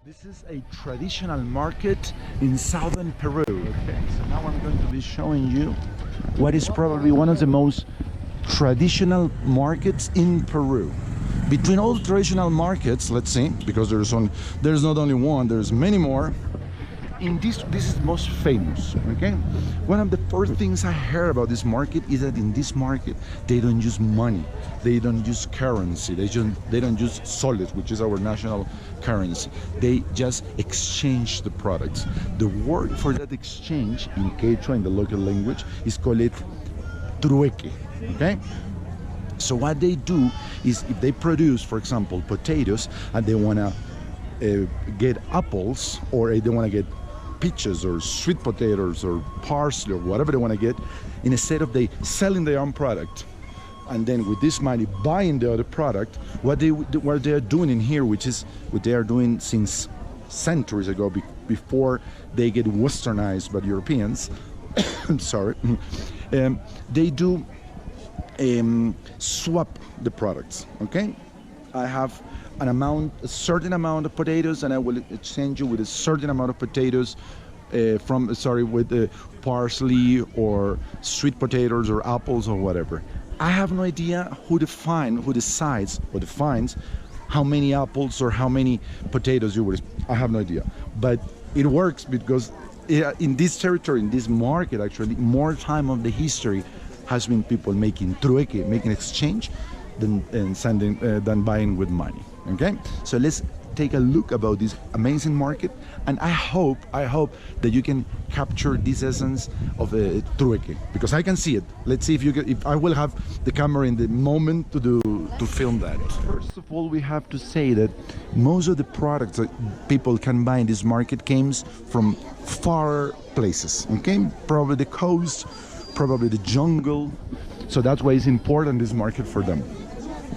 This is a traditional market in southern Peru. Okay, so now I'm going to be showing you what is probably one of the most traditional markets in Peru. Between all the traditional markets, let's see, because there's not only one, there's many more. This is most famous. Okay, one of the first things I heard about this market is that in this market they don't use money, they don't use currency, they don't use soles, which is our national currency. They just exchange the products. The word for that exchange in Quechua, in the local language, is called trueque. Okay, so what they do is, if they produce, for example, potatoes, and they want to get apples, or they want to get peaches or sweet potatoes or parsley or whatever they want to get, instead of they selling their own product and then with this money buying the other product, what they are doing in here, which is what they are doing since centuries ago, before they get westernized by Europeans. I'm sorry. They do swap the products. Okay, I have a certain amount of potatoes, and I will exchange you with a certain amount of potatoes with parsley or sweet potatoes or apples or whatever. I have no idea who decides or defines how many apples or how many potatoes you would. I have no idea, but it works because in this territory, in this market, actually, more time of the history has been people making trueque, making exchange, than buying with money. Okay, so let's take a look about this amazing market, and I hope that you can capture this essence of a trueque, because I can see it. Let's see if I will have the camera in the moment to film that. First of all, we have to say that most of the products that people can buy in this market comes from far places. Okay, probably the coast, probably the jungle, so that's why it's important, this market, for them.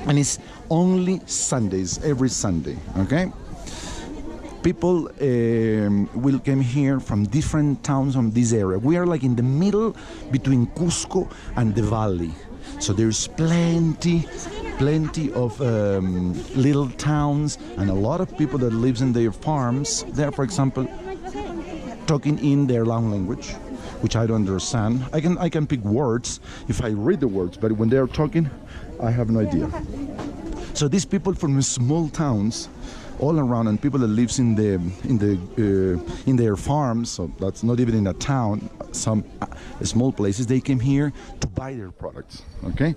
And it's only Sundays, every Sunday. Okay, people will come here from different towns from this area. We are like in the middle between Cusco and the valley, so there's plenty of little towns, and a lot of people that lives in their farms there, for example, talking in their own language, which I don't understand. I can pick words if I read the words, but when they are talking, I have no idea. So these people from small towns all around, and people that lives in their farms, so that's not even in a town, some small places, they came here to buy their products. Okay,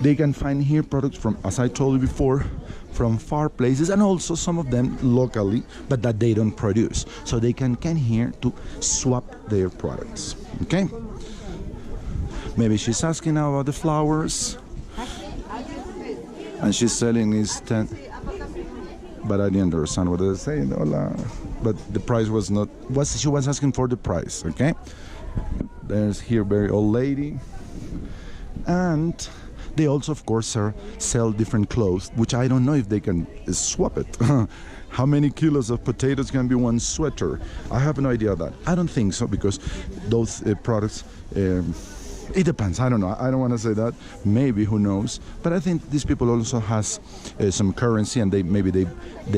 they can find here products from, as I told you before, from far places, and also some of them locally, but that they don't produce, so they can come here to swap their products. Okay, maybe she's asking now about the flowers, and she's selling his tent, but I didn't understand what they say. Hola. But the price was not. She was asking for the price. Okay. There's here very old lady, and they also, of course, sell different clothes, which I don't know if they can swap it. How many kilos of potatoes can be one sweater? I have no idea of that. I don't think so, because those products. It depends. I don't know. I don't want to say that. Maybe, who knows? But I think these people also has some currency, and they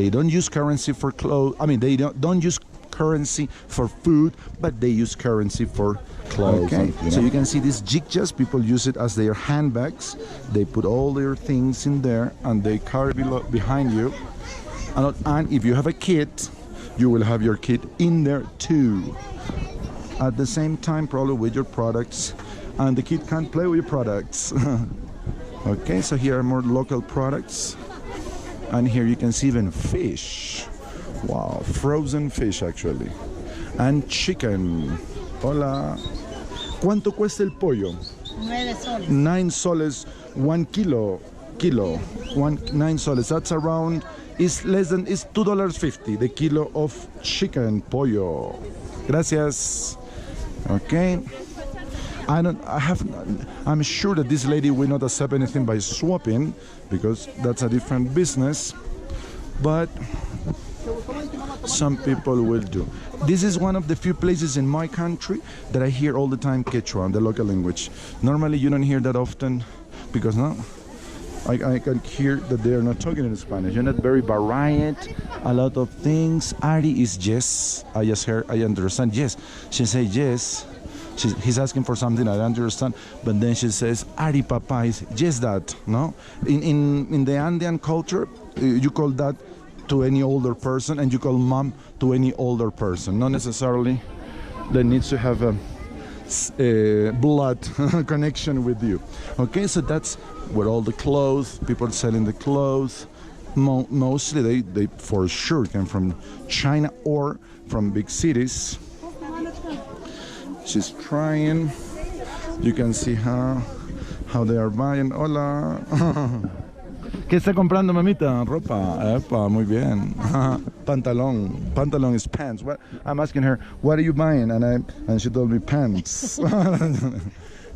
don't use currency for clothes. I mean, they don't use currency for food, but they use currency for clothes. Okay. So you can see these jikjas. People use it as their handbags. They put all their things in there, and they carry behind you. And if you have a kid, you will have your kid in there too. At the same time, probably with your products. And the kid can't play with your products. Okay, so here are more local products, and here you can see even fish. Wow, frozen fish actually, and chicken. Hola. ¿Cuánto cuesta el pollo? 9 soles. 9 soles, 1 kilo. 9 soles. That's around. It's $2.50 the kilo of chicken pollo. Gracias. Okay. I'm sure that this lady will not accept anything by swapping, because that's a different business, but some people will do. This is one of the few places in my country that I hear all the time Quechua, the local language. Normally you don't hear that often, because I can hear that they are not talking in Spanish. You're not very varied. A lot of things. Ari is yes. I just heard. I understand. Yes. She says yes. He's asking for something I don't understand, but then she says, Ari Papa is just that, no? In the Andean culture, you call that to any older person, and you call mom to any older person. Not necessarily that needs to have a blood connection with you. Okay, so that's where all the clothes, people selling the clothes, mostly they for sure came from China or from big cities. She's trying. You can see how they are buying. Hola. ¿Qué está comprando, mamita? Ropa. Epa, muy bien. Pantalón. Pantalón is pants. What? I'm asking her, what are you buying? And she told me pants.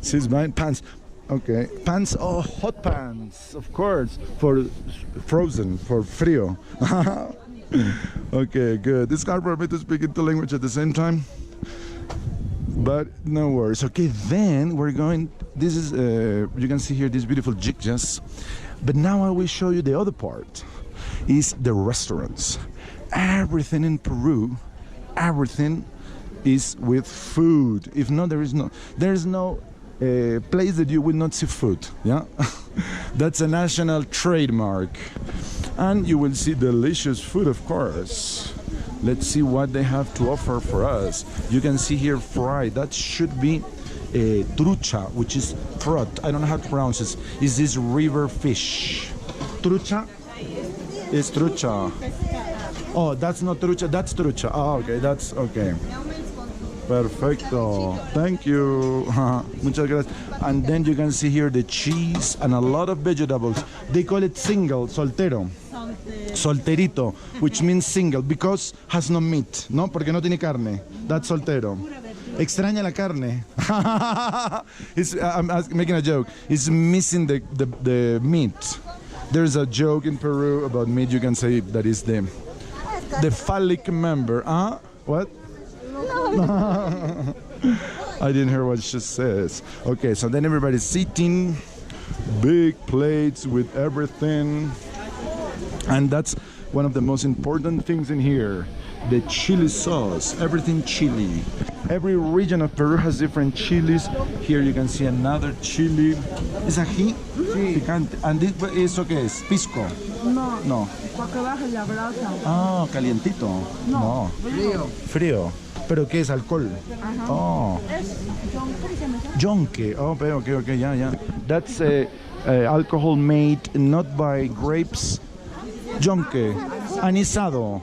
She's buying pants. Okay, pants. Oh, hot pants, of course, for frozen, for frío. Okay, good. It's hard for me to speak in two languages at the same time. But no worries. Okay, then we're going. This is you can see here these beautiful jikjas. But now I will show you the other part. Is the restaurants. Everything in Peru, everything is with food. If not, there is no place that you will not see food. Yeah, that's a national trademark, and you will see delicious food, of course. Let's see what they have to offer for us. You can see here fried. That should be trucha, which is trot. I don't know how to pronounce it. Is this river fish? Trucha? It's trucha. Oh, that's not trucha. That's trucha. Oh, okay. That's okay. Perfecto. Thank you. Muchas gracias. And then you can see here the cheese and a lot of vegetables. They call it single, soltero. Solterito, which means single, because has no meat, no, porque no tiene carne. That's soltero. Extraña la carne. I'm making a joke. It's missing the meat. There's a joke in Peru about meat. You can say that is the phallic member. What? I didn't hear what she says. Okay, so then everybody's sitting, big plates with everything. And that's one of the most important things in here, the chili sauce, everything chili. Every region of Peru has different chilies. Here you can see another chili. ¿Es ají? Sí. Picante. And this is okay, es pisco. No. No. Para que baje la brasa. Ah, calientito. No. Frío. Frío. ¿Pero qué es? ¿Alcohol? Ajá. Oh. Es yonke. Yonke. Oh, okay, yeah. That's alcohol made not by grapes. Yonke. Anisado.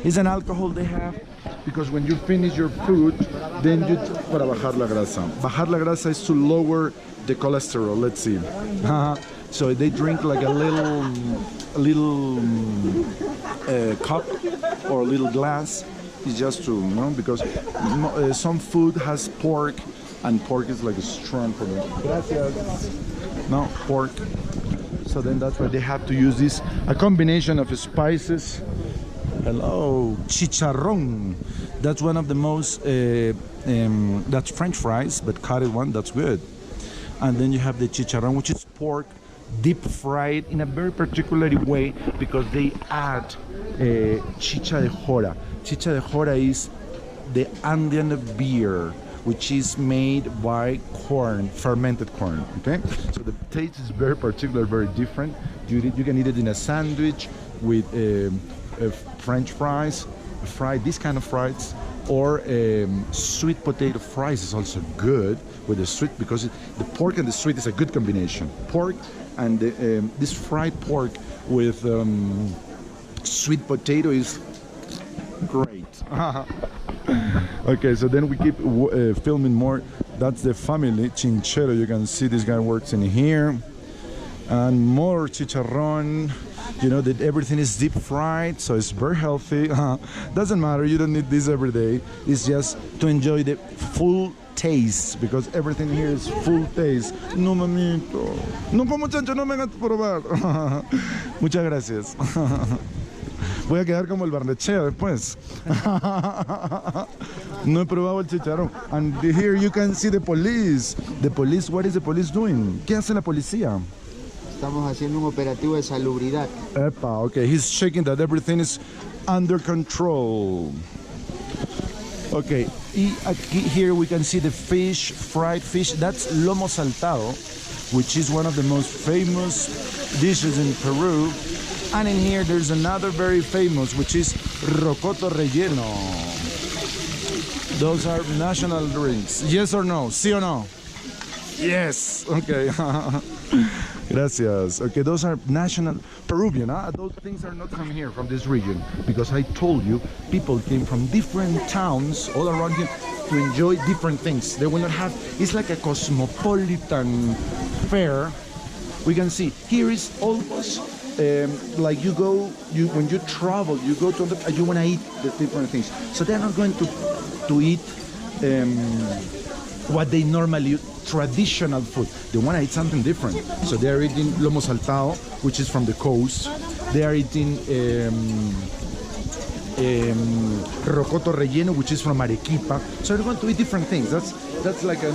It's an alcohol they have because when you finish your food, then you para bajar la grasa. Bajar la grasa is to lower the cholesterol. Let's see. So they drink like a little cup or a little glass. It's just to because some food has pork, and pork is like a strong for them. Gracias. No pork. So then that's why they have to use this, a combination of spices. Hello, chicharrón. That's one of the most, that's French fries, but cutted one, that's good. And then you have the chicharrón, which is pork deep fried in a very particular way because they add chicha de jora. Chicha de jora is the Andean beer, which is made by corn, fermented corn, okay? So the taste is very particular, very different. You can eat it in a sandwich with French fries, this kind of fries, or sweet potato fries is also good with the sweet because the pork and the sweet is a good combination. Pork and this fried pork with sweet potato is great. Okay, so then we keep filming more. That's the family chinchero. You can see this guy works in here, and more chicharrón. You know that everything is deep fried, so it's very healthy. Doesn't matter, you don't need this every day. It's just to enjoy the full taste, because everything here is full taste. No, mamito. No, muchacho, no me hagas probar. Muchas gracias. Voy a quedar como el barnechea después. No he probado el chicharrón. And here you can see the police. The police, what is the police doing? ¿Qué hace la policía? estamos haciendo un operativo de salubridad. Epa, okay, he's checking that everything is under control. Okay, here we can see the fish, fried fish. That's lomo saltado, which is one of the most famous dishes in Peru. And in here there's another very famous, which is rocoto relleno. Those are national drinks. Yes or no? Sí or no? Yes. Okay. Gracias. Okay, those are national Peruvian. Those things are not from here, from this region, because I told you people came from different towns all around here to enjoy different things. They will not have. It's like a cosmopolitan fair. We can see here is almost like you go. When you travel, you go to you want to eat the different things. So they're not going to eat what they normally traditional food. They want to eat something different. So they're eating lomo saltado, which is from the coast. They are eating rocoto relleno, which is from Arequipa. So they're going to eat different things. That's like an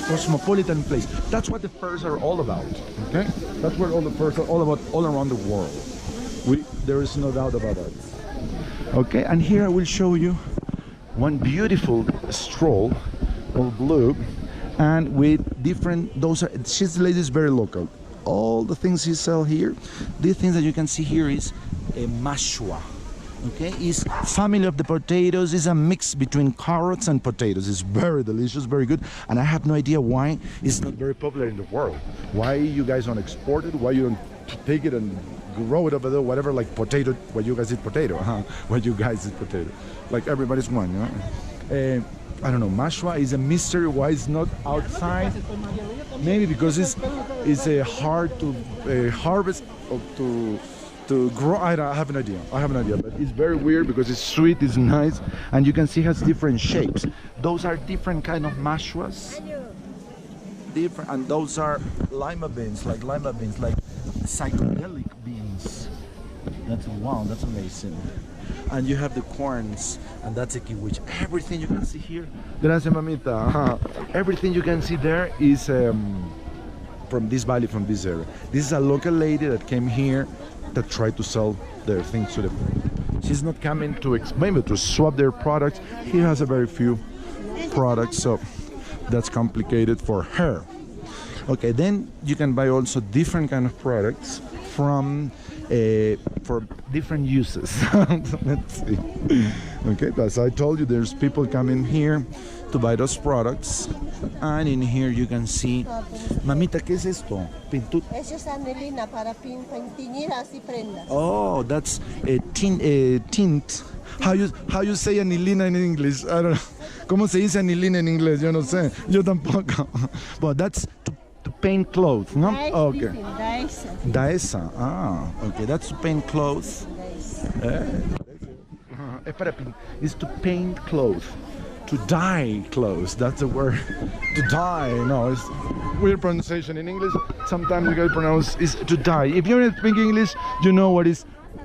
cosmopolitan place. That's what the fairs are all about. Okay, that's what all the fairs are all about, all around the world. There is no doubt about that. Okay, and here I will show you one beautiful stroll, all blue, and with different. This lady is very local. All the things she sell here, these things that you can see here is a mashua. Okay, is family of the potatoes. Is a mix between carrots and potatoes. It's very delicious, very good, and I have no idea why it's not very popular in the world. Why you guys don't export it? Why you don't take it and grow it over there? Whatever, like potato. Why you guys eat potato? Why you guys eat potato? Like everybody's one, you know. I don't know. Mashua is a mystery. Why it's not outside? Maybe because it's hard to harvest or to grow. I have an idea. But it's very weird because it's sweet, it's nice, and you can see it has different shapes. Those are different kind of mashuas. Different, and those are lima beans, like psychedelic beans. That's amazing. And you have the corns, and that's a kiwi. Everything you can see here. Gracias, mamita. Everything you can see there is from this valley, from this area. This is a local lady that came here that tried to sell their things to them. She's not coming to maybe to swap their products. He has a very few products, so that's complicated for her. Okay, then you can buy also different kind of products from for different uses. Let's see. Okay, as I told you, there's people coming here to buy those products, and in here you can see. Mamita, ¿qué es esto? Eso es anilina para teñir así prendas. Oh, that's a tint. How you say anilina in English? I don't know. ¿Cómo se dice anilina en inglés? Yo no sé. Yo tampoco. But that's to paint clothes, no? Okay. Daesa. Okay. That's to paint clothes. It's to paint clothes. To dye clothes. That's the word. To dye. No, it's weird pronunciation in English. Sometimes you guys pronounce is to dye. If you don't speak English, you know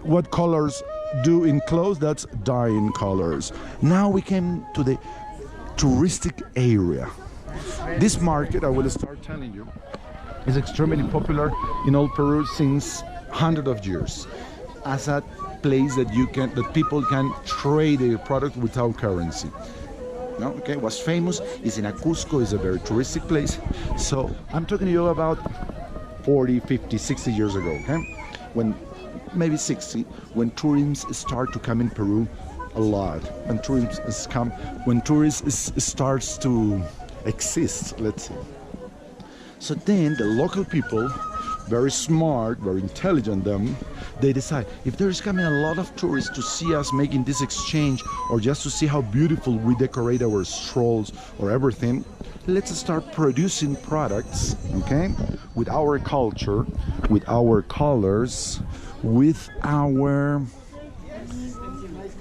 what colors do in clothes. That's dyeing colors. Now we came to the touristic area. This market, I will start telling you, is extremely popular in all Peru since hundreds of years, as a place that people can trade their product without currency. No, okay. What's famous is in Cusco. Is a very touristic place. So I'm talking to you about 40, 50, 60 years ago. Okay, when maybe 60, when tourists start to come in Peru a lot, when tourists come, when tourists starts to exist, let's say. So then the local people, very smart, very intelligent, they decide if there is coming a lot of tourists to see us making this exchange, or just to see how beautiful we decorate our strolls or everything, let's start producing products, okay, with our culture, with our colors, with our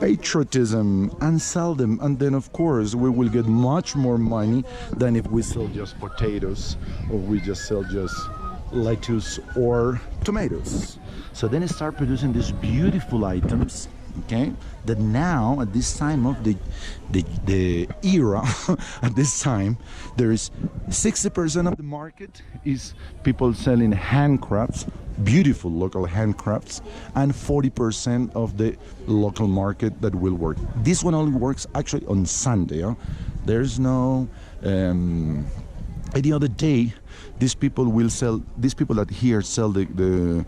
patriotism, and sell them. And then of course we will get much more money than if we sell just potatoes, or we just sell just lettuce or tomatoes. So then start producing these beautiful items, Okay, that now at this time of the era, at this time, there is 60% of the market is people selling handcrafts, beautiful local handcrafts, and 40% of the local market that will work. This one only works actually on Sunday. There's no any other day. These people will sell. These people that here sell the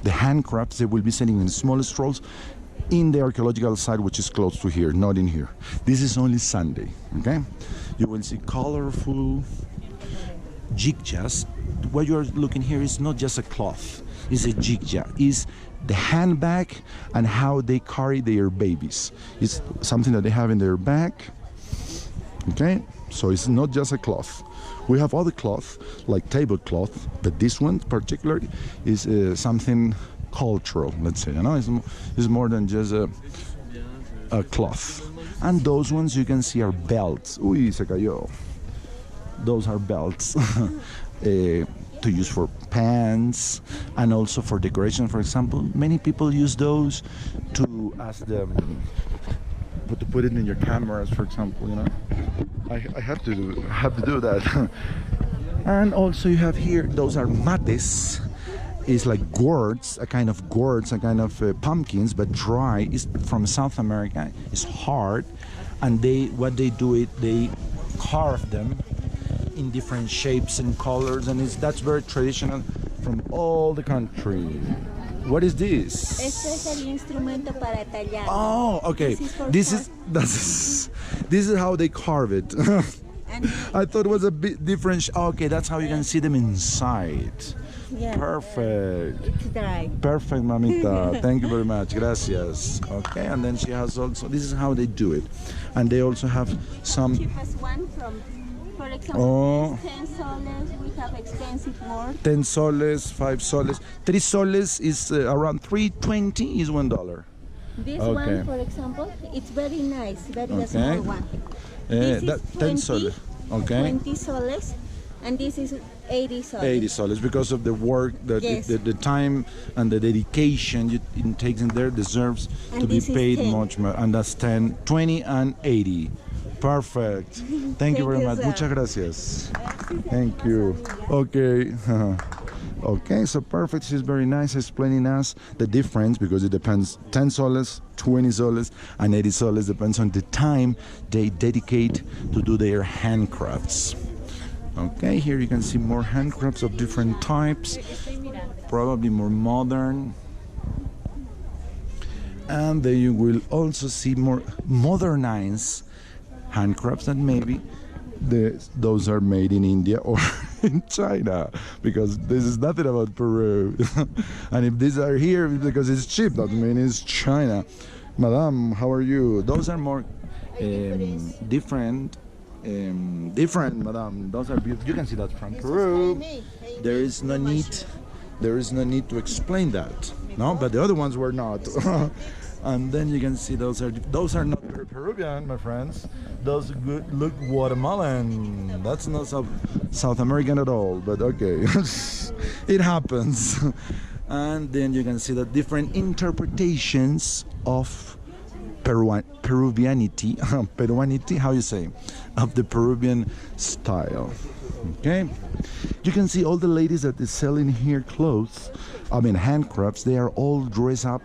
handcrafts. They will be selling in small strolls in the archaeological site, which is close to here, not in here. This is only Sunday. Okay, you will see colorful jigjas. What you are looking here is not just a cloth. It's a jigja. It's the handbag and how they carry their babies. It's something that they have in their bag. Okay, so it's not just a cloth. We have other cloth like tablecloth, but this one particularly is something cultural. Let's say, it's more than just a cloth. And those ones you can see are belts. Uy, se cayó. Those are belts to use for pants and also for decoration. For example, many people use those to ask them. But to put it in your cameras, for example, I have to do that. And also you have here, those are mates. It's like gourds, a kind of pumpkins, but dry. It's from South America. It's hard, and they carve them in different shapes and colors, and that's very traditional from all the country. What is this? Este es el instrumento para tallar. Oh, okay. This is how they carve it. I thought it was a bit different. Okay, that's how you can see them inside. Yeah. Perfect. It's dry. Perfect, mamita. Thank you very much. Gracias. Okay, and then she has also. This is how they do it, and they also have some. She has one from. For example, 10 soles, we have expensive work. 10 soles, 5 soles. 3 soles is around 3.20 is $1. This one, for example, it's very nice, very small one. This is 10 soles. Okay. 20 soles, and this is 80 soles. 80 soles because of the work, the time and the dedication it takes in there deserves to be paid much more. And that's 10, 20, and 80. Perfect. Thank you very much. Sir. Muchas gracias. Thank you. Okay. Okay, so perfect. She's very nice explaining us the difference because it depends 10 soles, 20 soles, and 80 soles depends on the time they dedicate to do their handcrafts. Okay, here you can see more handcrafts of different types, probably more modern. And then you will also see more modernized handcrafts that maybe those are made in India or in China, because this is nothing about Peru. And if these are here because it's cheap, that means it's China. Madam, how are you? Those are more different, madam. Those are beautiful. You can see that from Peru. There is no need to explain that. No, but the other ones were not. And then you can see those are not Peruvian, my friends. Those look Guatemalan. That's not South American at all, but okay. It happens. And then you can see the different interpretations of Peruvianity, how you say, of the Peruvian style. Okay, you can see all the ladies that is selling here clothes, handcrafts. They are all dressed up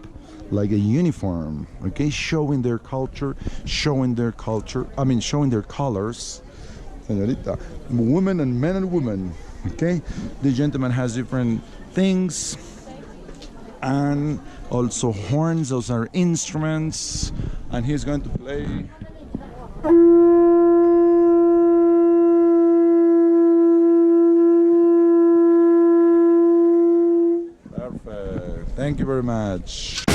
like a uniform, okay, showing their culture, showing their colors. Señorita, women and men and women, okay. The gentleman has different things, and also horns. Those are instruments, and he's going to play. Perfect. Thank you very much.